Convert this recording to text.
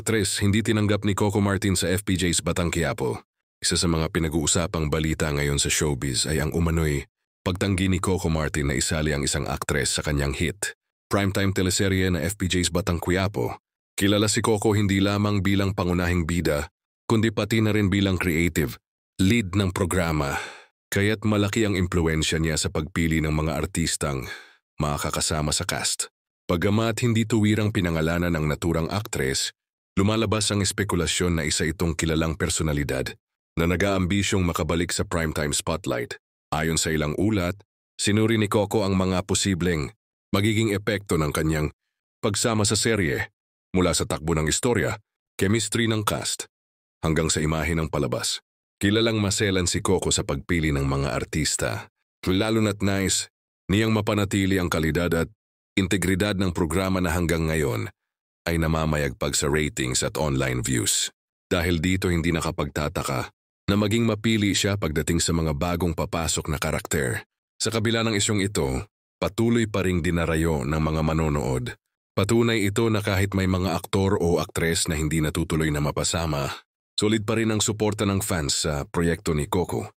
Aktres, hindi tinanggap ni Coco Martin sa FPJ's Batang Quiapo. Isa sa mga pinag-uusapang balita ngayon sa showbiz ay ang umano'y pagtanggi ni Coco Martin na isali ang isang aktres sa kanyang hit, primetime teleserye na FPJ's Batang Quiapo. Kilala si Coco hindi lamang bilang pangunahing bida, kundi pati na rin bilang creative, lead ng programa. Kaya't malaki ang impluensya niya sa pagpili ng mga artistang makakasama sa cast. Bagamat hindi tuwirang pinangalanan ng naturang aktres, lumalabas ang espekulasyon na isa itong kilalang personalidad na nag-aambisyong makabalik sa primetime spotlight. Ayon sa ilang ulat, sinuri ni Coco ang mga posibleng magiging epekto ng kanyang pagsama sa serye mula sa takbo ng istorya, chemistry ng cast, hanggang sa imahe ng palabas. Kilalang maselan si Coco sa pagpili ng mga artista, lalo na't nais niyang mapanatili ang kalidad at integridad ng programa na hanggang ngayon ay namamayagpag sa ratings at online views. Dahil dito hindi nakapagtataka na maging mapili siya pagdating sa mga bagong papasok na karakter. Sa kabila ng isyong ito, patuloy pa ring dinarayo ng mga manonood. Patunay ito na kahit may mga aktor o aktres na hindi natutuloy na mapasama, solid pa rin ang suporta ng fans sa proyekto ni Coco.